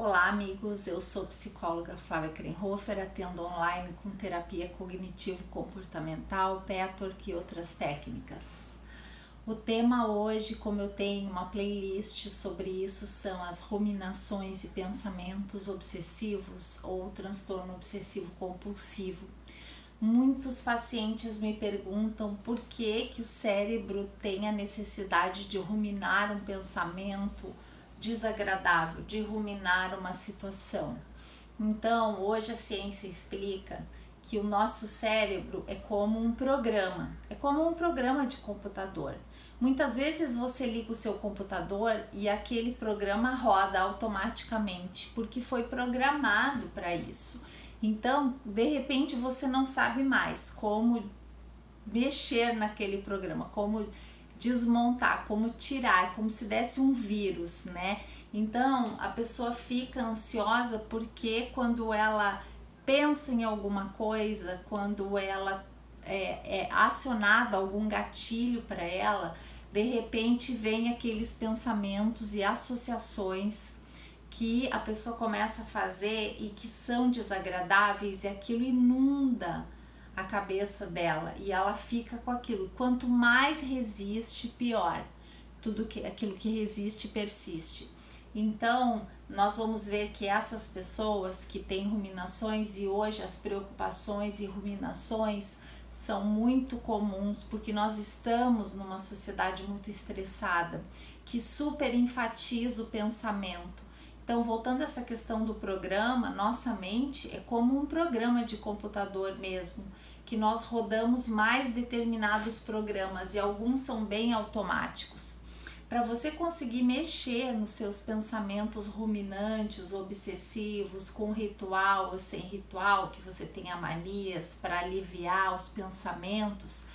Olá amigos, eu sou psicóloga Flávia Krenhofer, atendo online com terapia cognitivo-comportamental, Petwork e outras técnicas. O tema hoje, como eu tenho uma playlist sobre isso, são as ruminações e pensamentos obsessivos ou transtorno obsessivo compulsivo. Muitos pacientes me perguntam por que o cérebro tem a necessidade de ruminar um pensamento desagradável, de ruminar uma situação. Então, hoje a ciência explica que o nosso cérebro é como um programa de computador. Muitas vezes você liga o seu computador e aquele programa roda automaticamente, porque foi programado para isso. Então, de repente, você não sabe mais como mexer naquele programa, como desmontar, como tirar, como se desse um vírus, né? Então, a pessoa fica ansiosa porque quando ela pensa em alguma coisa, quando ela é acionada algum gatilho para ela, de repente vem aqueles pensamentos e associações que a pessoa começa a fazer e que são desagradáveis, e aquilo inunda a cabeça dela e ela fica com aquilo. Quanto mais resiste, pior. Aquilo que resiste persiste. Então, nós vamos ver que essas pessoas que têm ruminações, e hoje as preocupações e ruminações são muito comuns porque nós estamos numa sociedade muito estressada, que super enfatiza o pensamento. Então, voltando a essa questão do programa, nossa mente é como um programa de computador mesmo, que nós rodamos mais determinados programas e alguns são bem automáticos. Para você conseguir mexer nos seus pensamentos ruminantes, obsessivos, com ritual ou sem ritual, que você tenha manias para aliviar os pensamentos,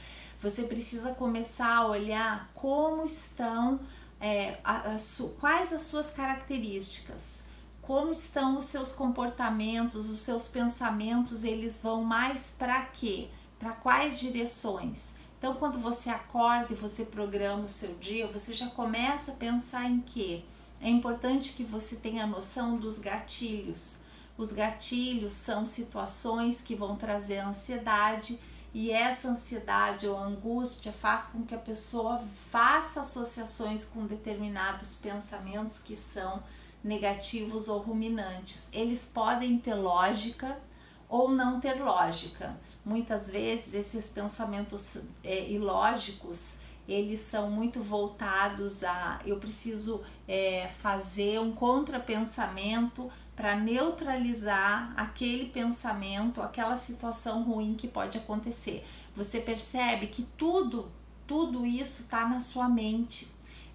você precisa começar a olhar como estão quais as suas características, como estão os seus comportamentos, os seus pensamentos, eles vão mais para quê? Para quais direções? Então, quando você acorda e você programa o seu dia, você já começa a pensar em quê? É importante que você tenha noção dos gatilhos. Os gatilhos são situações que vão trazer ansiedade, e essa ansiedade ou angústia faz com que a pessoa faça associações com determinados pensamentos que são negativos ou ruminantes. Eles podem ter lógica ou não ter lógica. Muitas vezes esses pensamentos ilógicos, eles são muito voltados a eu preciso fazer um contrapensamento para neutralizar aquele pensamento, aquela situação ruim que pode acontecer. Você percebe que tudo isso está na sua mente.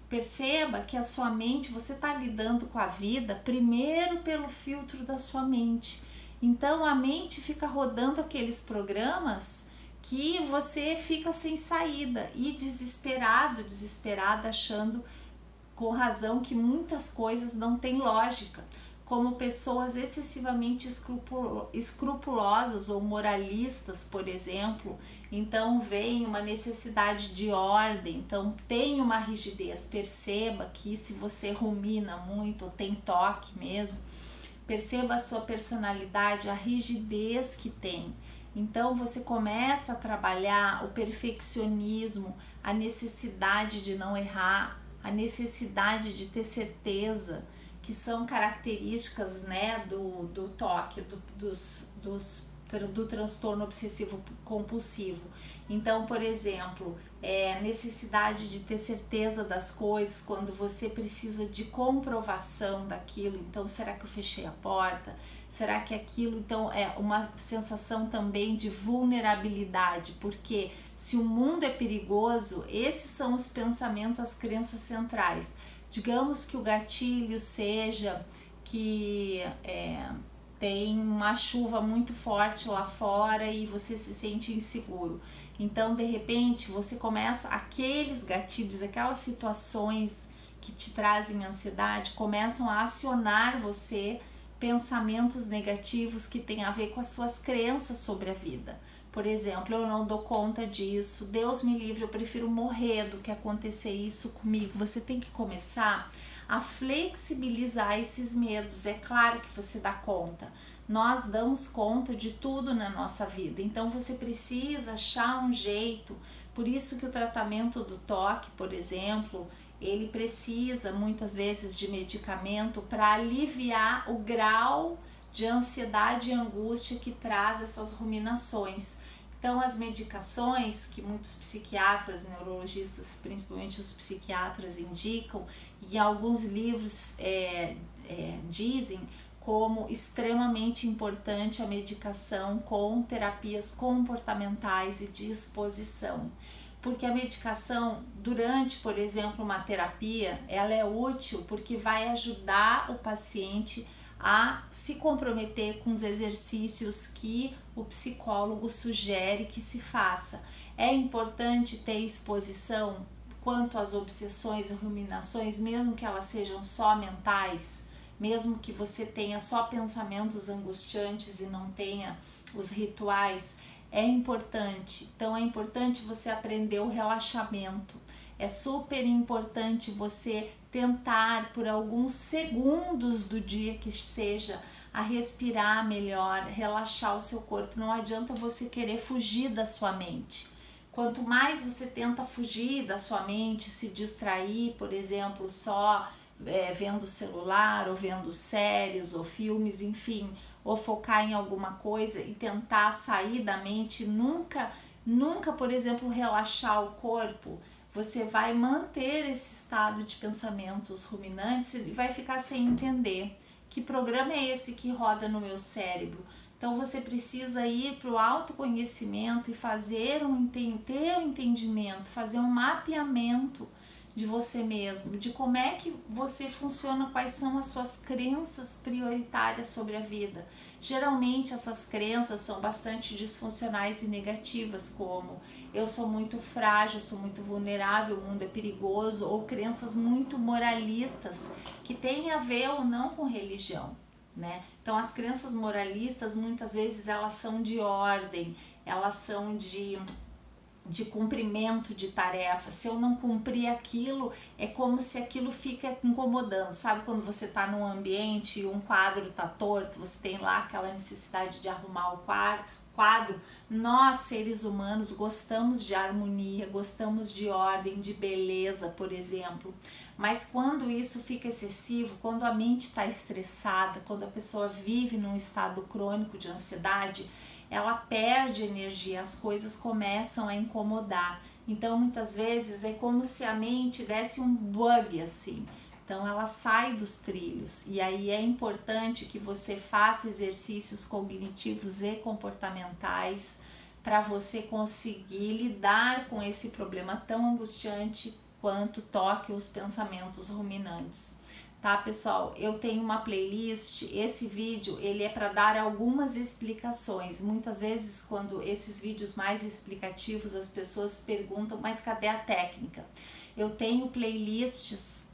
Perceba que a sua mente, você está lidando com a vida primeiro pelo filtro da sua mente. Então a mente fica rodando aqueles programas que você fica sem saída e desesperada, achando com razão que muitas coisas não têm lógica, como pessoas excessivamente escrupulosas ou moralistas, por exemplo. Então vem uma necessidade de ordem, então tem uma rigidez. Perceba que se você rumina muito ou tem toque mesmo, perceba a sua personalidade, a rigidez que tem. Então você começa a trabalhar o perfeccionismo, a necessidade de não errar, a necessidade de ter certeza, que são características, né, do toque, do transtorno obsessivo compulsivo. Então, por exemplo, necessidade de ter certeza das coisas quando você precisa de comprovação daquilo. Então, será que eu fechei a porta? Será que aquilo, então, é uma sensação também de vulnerabilidade, porque se o mundo é perigoso, esses são os pensamentos, as crenças centrais. Digamos que o gatilho seja que tem uma chuva muito forte lá fora e você se sente inseguro. Então, de repente, você começa aqueles gatilhos, aquelas situações que te trazem ansiedade, começam a acionar você pensamentos negativos que têm a ver com as suas crenças sobre a vida. Por exemplo, eu não dou conta disso, Deus me livre, eu prefiro morrer do que acontecer isso comigo. Você tem que começar a flexibilizar esses medos. É claro que você dá conta. Nós damos conta de tudo na nossa vida, então você precisa achar um jeito. Por isso que o tratamento do toque, por exemplo, ele precisa muitas vezes de medicamento para aliviar o grau de ansiedade e angústia que traz essas ruminações. Então, as medicações que muitos psiquiatras, neurologistas, principalmente os psiquiatras, indicam, e alguns livros dizem como extremamente importante a medicação com terapias comportamentais e de exposição. Porque a medicação, durante, por exemplo, uma terapia, ela é útil porque vai ajudar o paciente a se comprometer com os exercícios que o psicólogo sugere que se faça. É importante ter exposição quanto às obsessões e ruminações, mesmo que elas sejam só mentais, mesmo que você tenha só pensamentos angustiantes e não tenha os rituais, é importante. Então é importante você aprender o relaxamento. É super importante você tentar por alguns segundos do dia que seja a respirar melhor, relaxar o seu corpo. Não adianta você querer fugir da sua mente. Quanto mais você tenta fugir da sua mente, se distrair, por exemplo, só vendo celular, ou vendo séries, ou filmes, enfim, ou focar em alguma coisa e tentar sair da mente, nunca, por exemplo, relaxar o corpo, você vai manter esse estado de pensamentos ruminantes e vai ficar sem entender que programa é esse que roda no meu cérebro. Então você precisa ir para o autoconhecimento e fazer ter um entendimento, fazer um mapeamento de você mesmo, de como é que você funciona, quais são as suas crenças prioritárias sobre a vida. Geralmente essas crenças são bastante disfuncionais e negativas, como eu sou muito frágil, sou muito vulnerável, o mundo é perigoso, ou crenças muito moralistas que têm a ver ou não com religião, né? Então as crenças moralistas muitas vezes elas são de ordem, elas são de cumprimento de tarefa. Se eu não cumprir aquilo, é como se aquilo fica incomodando. Sabe quando você está num ambiente e um quadro está torto, você tem lá aquela necessidade de arrumar o quadro? Nós, seres humanos, gostamos de harmonia, gostamos de ordem, de beleza, por exemplo. Mas quando isso fica excessivo, quando a mente está estressada, quando a pessoa vive num estado crônico de ansiedade, ela perde energia, as coisas começam a incomodar. Então muitas vezes é como se a mente desse um bug assim. Então ela sai dos trilhos, e aí é importante que você faça exercícios cognitivos e comportamentais para você conseguir lidar com esse problema tão angustiante quanto toque os pensamentos ruminantes. Tá, pessoal? Eu tenho uma playlist, esse vídeo ele é para dar algumas explicações. Muitas vezes quando esses vídeos mais explicativos as pessoas perguntam, mas cadê a técnica? Eu tenho playlists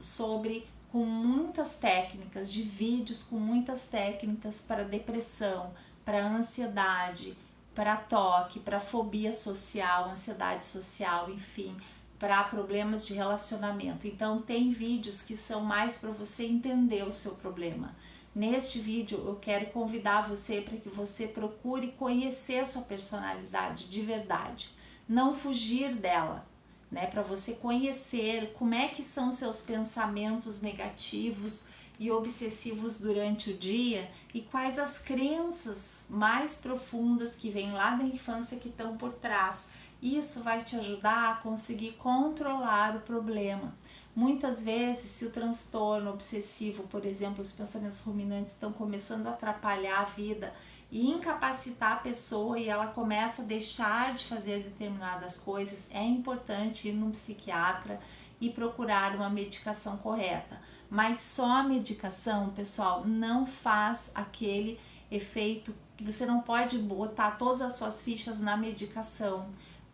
com muitas técnicas, de vídeos com muitas técnicas para depressão, para ansiedade, para toque, para fobia social, ansiedade social, enfim, para problemas de relacionamento. Então tem vídeos que são mais para você entender o seu problema. Neste vídeo eu quero convidar você para que você procure conhecer a sua personalidade de verdade, não fugir dela, né? Para você conhecer como é que são seus pensamentos negativos e obsessivos durante o dia e quais as crenças mais profundas que vêm lá da infância que estão por trás. Isso vai te ajudar a conseguir controlar o problema. Muitas vezes, se o transtorno obsessivo, por exemplo, os pensamentos ruminantes estão começando a atrapalhar a vida e incapacitar a pessoa e ela começa a deixar de fazer determinadas coisas, é importante ir num psiquiatra e procurar uma medicação correta. Mas só a medicação, pessoal, não faz aquele efeito que você não pode botar todas as suas fichas na medicação.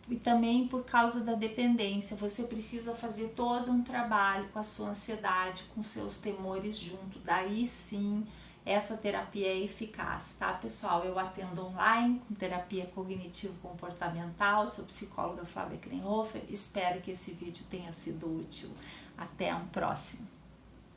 E também por causa da dependência, você precisa fazer todo um trabalho com a sua ansiedade, com seus temores junto. Daí sim, essa terapia é eficaz, tá, pessoal? Eu atendo online com terapia cognitivo-comportamental, sou psicóloga Flávia Krenhofer. Espero que esse vídeo tenha sido útil. Até um próximo.